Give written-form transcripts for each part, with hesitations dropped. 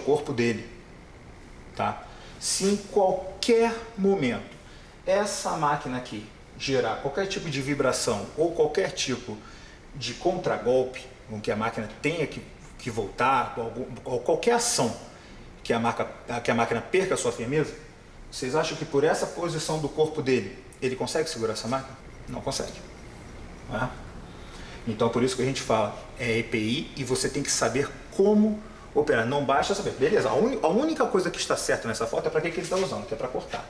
corpo dele, tá? Se em qualquer momento essa máquina aqui gerar qualquer tipo de vibração ou qualquer tipo de contragolpe, com que a máquina tenha que voltar, ou qualquer ação que a máquina perca a sua firmeza, vocês acham que por essa posição do corpo dele, ele consegue segurar essa máquina? Não consegue. Tá? Então por isso que a gente fala, é EPI e você tem que saber como operar. Não basta saber. Beleza, a única coisa que está certa nessa foto é para que ele está usando, que é para cortar.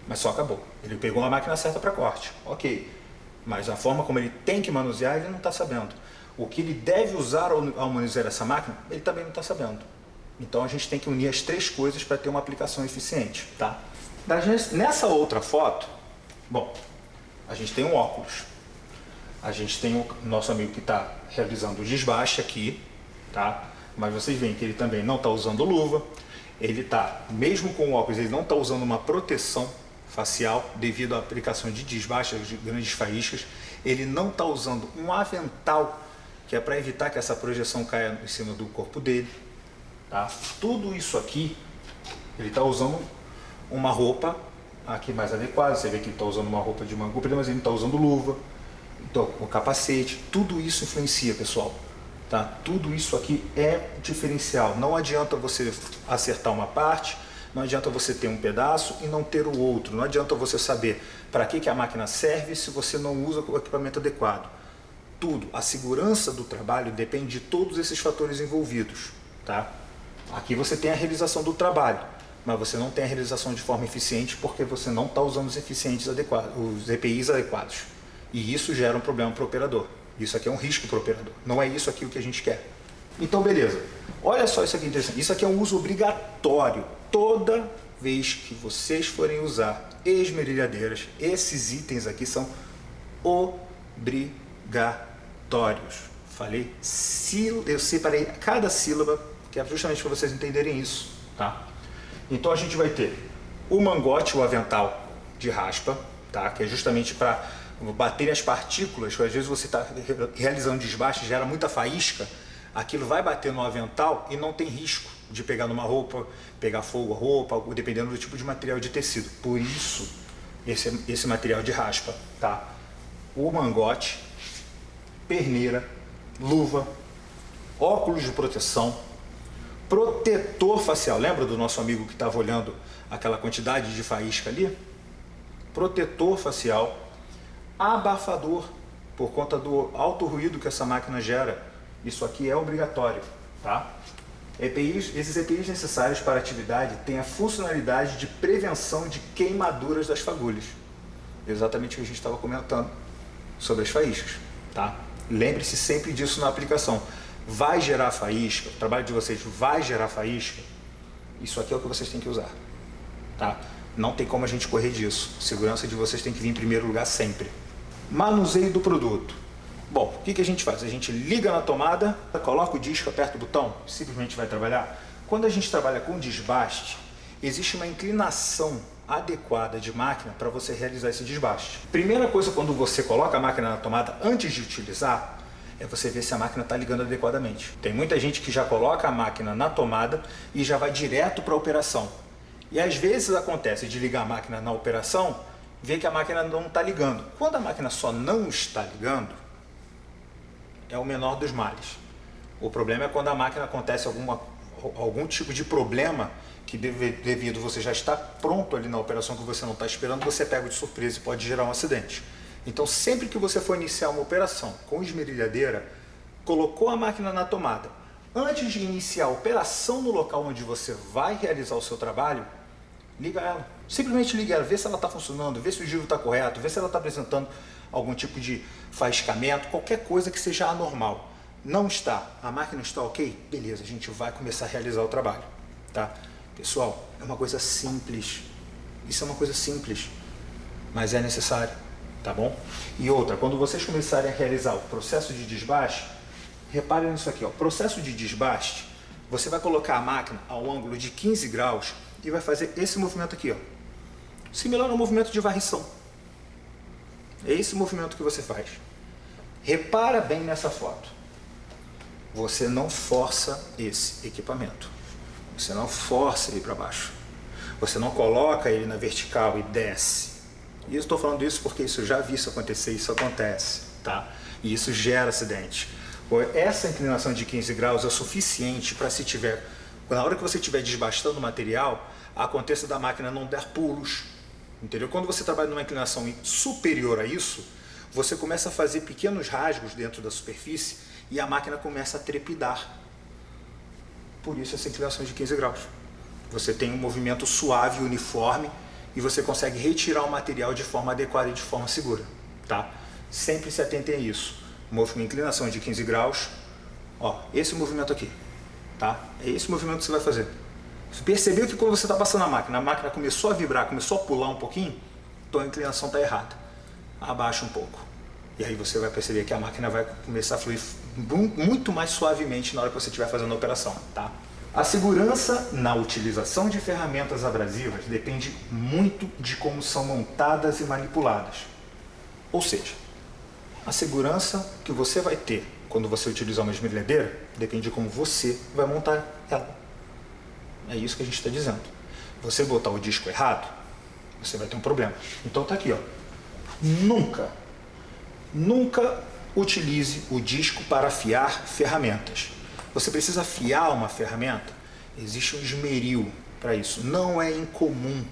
Mas só acabou. Ele pegou a máquina certa para corte. Ok. Mas a forma como ele tem que manusear, ele não está sabendo. O que ele deve usar ao manusear essa máquina, ele também não está sabendo. Então a gente tem que unir as três coisas para ter uma aplicação eficiente. Tá? Nessa outra foto, bom, a gente tem um óculos. A gente tem o nosso amigo que está realizando o desbaste aqui, tá? Mas vocês veem que ele também não está usando luva. Ele está, mesmo com o óculos, ele não está usando uma proteção facial devido à aplicação de desbaste, de grandes faíscas. Ele não está usando um avental, que é para evitar que essa projeção caia em cima do corpo dele. Tá? Tudo isso aqui, ele está usando uma roupa aqui mais adequada. Você vê que ele está usando uma roupa de manga comprida, mas ele não está usando luva. Então, o capacete, tudo isso influencia, pessoal. Tá? Tudo isso aqui é diferencial. Não adianta você acertar uma parte, não adianta você ter um pedaço e não ter o outro. Não adianta você saber para que a máquina serve se você não usa o equipamento adequado. Tudo, a segurança do trabalho depende de todos esses fatores envolvidos. Tá? Aqui você tem a realização do trabalho, mas você não tem a realização de forma eficiente porque você não está usando os EPIs adequados. E isso gera um problema para o operador. Isso aqui é um risco para o operador. Não é isso aqui o que a gente quer. Então, beleza. Olha só isso aqui interessante. Isso aqui é um uso obrigatório. Toda vez que vocês forem usar esmerilhadeiras, esses itens aqui são obrigatórios. Falei, eu separei cada sílaba, que é justamente para vocês entenderem isso. Tá? Então a gente vai ter o mangote, o avental de raspa, tá? Que é justamente para bater as partículas, que às vezes você está realizando desbaste, gera muita faísca, aquilo vai bater no avental e não tem risco de pegar numa roupa, pegar fogo a roupa, dependendo do tipo de material de tecido. Por isso, esse material de raspa, tá? O mangote, perneira, luva, óculos de proteção, protetor facial. Lembra do nosso amigo que estava olhando aquela quantidade de faísca ali? Protetor facial, abafador, por conta do alto ruído que essa máquina gera. Isso aqui é obrigatório, tá? Esses EPIs necessários para a atividade têm a funcionalidade de prevenção de queimaduras das fagulhas. Exatamente o que a gente estava comentando sobre as faíscas, tá? Lembre-se sempre disso na aplicação. Vai gerar faísca, o trabalho de vocês vai gerar faísca, isso aqui é o que vocês têm que usar, tá? Não tem como a gente correr disso. Segurança de vocês tem que vir em primeiro lugar sempre. Manuseio do produto. Bom, o que a gente faz? A gente liga na tomada, coloca o disco, aperta o botão, simplesmente vai trabalhar. Quando a gente trabalha com desbaste, existe uma inclinação adequada de máquina para você realizar esse desbaste. Primeira coisa, quando você coloca a máquina na tomada, antes de utilizar, é você ver se a máquina está ligando adequadamente. Tem muita gente que já coloca a máquina na tomada e já vai direto para a operação. E às vezes acontece de ligar a máquina na operação, ver que a máquina não está ligando. Quando a máquina só não está ligando, é o menor dos males. O problema é quando a máquina acontece algum tipo de problema que devido você já estar pronto ali na operação que você não está esperando, você pega de surpresa e pode gerar um acidente. Então sempre que você for iniciar uma operação com esmerilhadeira, colocou a máquina na tomada, antes de iniciar a operação no local onde você vai realizar o seu trabalho, liga ela. Simplesmente liga ela, vê se ela está funcionando, vê se o giro está correto, vê se ela está apresentando algum tipo de faiscamento, qualquer coisa que seja anormal. Não está, a máquina está ok? Beleza, a gente vai começar a realizar o trabalho. Tá? Pessoal, é uma coisa simples. Isso é uma coisa simples, mas é necessário. Tá bom? E outra, quando vocês começarem a realizar o processo de desbaste, reparem nisso aqui, ó. Processo de desbaste, você vai colocar a máquina ao ângulo de 15 graus e vai fazer esse movimento aqui, ó. Similar ao movimento de varrição. É esse movimento que você faz. Repara bem nessa foto. você não força esse equipamento. Você não força ele para baixo. Você não coloca ele na vertical e desce. E eu estou falando isso porque eu já vi isso acontecer, isso acontece, tá? E isso gera acidente. Essa inclinação de 15 graus é o suficiente para se tiver, na hora que você estiver desbastando o material, aconteça da máquina não dar pulos, entendeu? Quando você trabalha numa inclinação superior a isso, você começa a fazer pequenos rasgos dentro da superfície e a máquina começa a trepidar. Por isso essa inclinação de 15 graus. Você tem um movimento suave e uniforme e você consegue retirar o material de forma adequada e de forma segura, tá? Sempre se atentem a isso. Uma inclinação de 15 graus, ó, esse movimento aqui, tá? É esse movimento que você vai fazer. Você percebeu que quando você está passando a máquina começou a vibrar, começou a pular um pouquinho, então a inclinação está errada. Abaixa um pouco. E aí você vai perceber que a máquina vai começar a fluir muito mais suavemente na hora que você estiver fazendo a operação, tá? A segurança na utilização de ferramentas abrasivas depende muito de como são montadas e manipuladas. Ou seja, a segurança que você vai ter quando você utilizar uma esmerilhadeira depende de como você vai montar ela. É isso que a gente está dizendo. Você botar o disco errado, você vai ter um problema. Então tá aqui, ó. Nunca utilize o disco para afiar ferramentas. Você precisa afiar uma ferramenta, existe um esmeril para isso. Não é incomum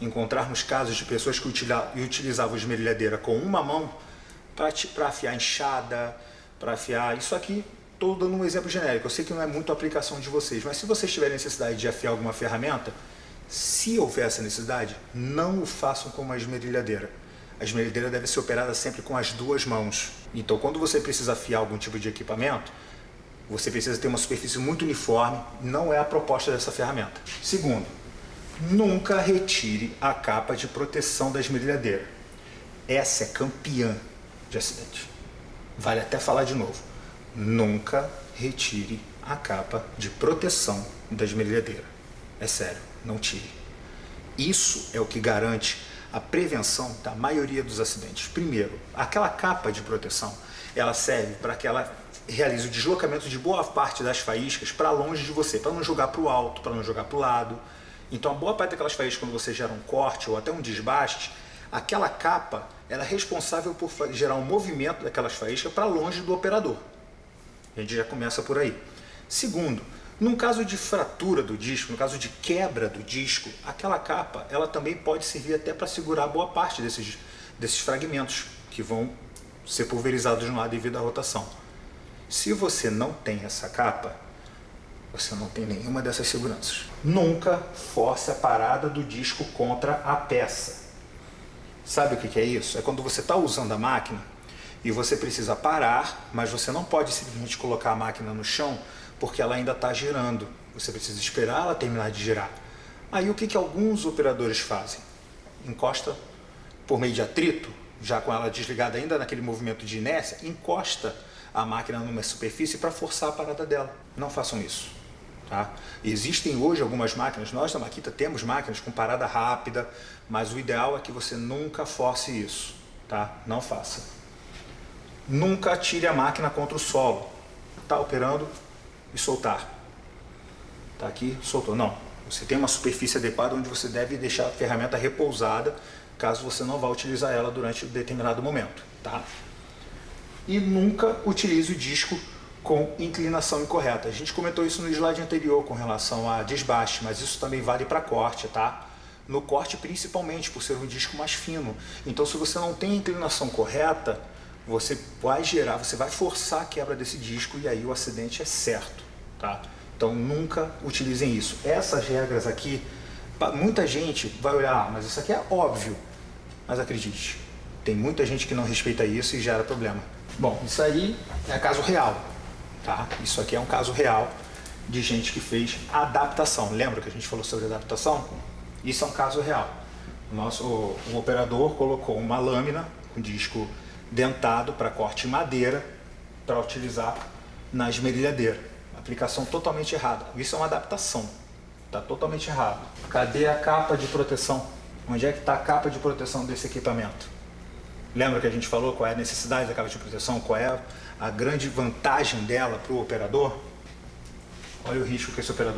encontrarmos casos de pessoas que utilizavam esmerilhadeira com uma mão para afiar enxada, para afiar... Isso aqui, estou dando um exemplo genérico. Eu sei que não é muito a aplicação de vocês, mas se vocês tiverem necessidade de afiar alguma ferramenta, se houver essa necessidade, não o façam com uma esmerilhadeira. A esmerilhadeira deve ser operada sempre com as duas mãos. Então, quando você precisa afiar algum tipo de equipamento, você precisa ter uma superfície muito uniforme, não é a proposta dessa ferramenta. Segundo, nunca retire a capa de proteção da esmerilhadeira. Essa é campeã de acidente. Vale até falar de novo. Nunca retire a capa de proteção da esmerilhadeira. É sério, não tire. Isso é o que garante a prevenção da maioria dos acidentes. Primeiro, aquela capa de proteção, ela serve para que ela realize o deslocamento de boa parte das faíscas para longe de você, para não jogar para o alto, para não jogar para o lado. Então, a boa parte daquelas faíscas, quando você gera um corte ou até um desbaste, aquela capa ela é responsável por gerar um movimento daquelas faíscas para longe do operador. A gente já começa por aí. Segundo, num caso de fratura do disco, no caso de quebra do disco, aquela capa ela também pode servir até para segurar boa parte desses fragmentos que vão ser pulverizados de um lado devido à rotação. Se você não tem essa capa, você não tem nenhuma dessas seguranças. Nunca force a parada do disco contra a peça. Sabe o que é isso? É quando você está usando a máquina e você precisa parar, mas você não pode simplesmente colocar a máquina no chão porque ela ainda está girando. Você precisa esperar ela terminar de girar. Aí o que alguns operadores fazem? Encosta por meio de atrito, já com ela desligada ainda naquele movimento de inércia, encosta a máquina numa superfície para forçar a parada dela. Não façam isso. Tá? Existem hoje algumas máquinas, nós da Makita temos máquinas com parada rápida, mas o ideal é que você nunca force isso. Tá? Não faça. Nunca tire a máquina contra o solo. Está operando e soltar. Está aqui, soltou. Não. Você tem uma superfície adequada onde você deve deixar a ferramenta repousada, caso você não vá utilizar ela durante um determinado momento. Tá? E nunca utilize o disco com inclinação incorreta. A gente comentou isso no slide anterior com relação a desbaste, mas isso também vale para corte, tá? No corte principalmente, por ser um disco mais fino. Então, se você não tem a inclinação correta, você vai forçar a quebra desse disco e aí o acidente é certo, tá? Então, nunca utilizem isso. Essas regras aqui, muita gente vai olhar, mas isso aqui é óbvio. Mas acredite, tem muita gente que não respeita isso e gera problema. Bom, isso aí é caso real, tá? Isso aqui é um caso real de gente que fez adaptação. Lembra que a gente falou sobre adaptação? Isso é um caso real. O operador colocou uma lâmina com disco dentado para corte em madeira para utilizar na esmerilhadeira. Aplicação totalmente errada. Isso é uma adaptação. Está totalmente errado. Cadê a capa de proteção? Onde é que está a capa de proteção desse equipamento? Lembra que a gente falou qual é a necessidade da capa de proteção? Qual é a grande vantagem dela para o operador, olha o risco que esse operador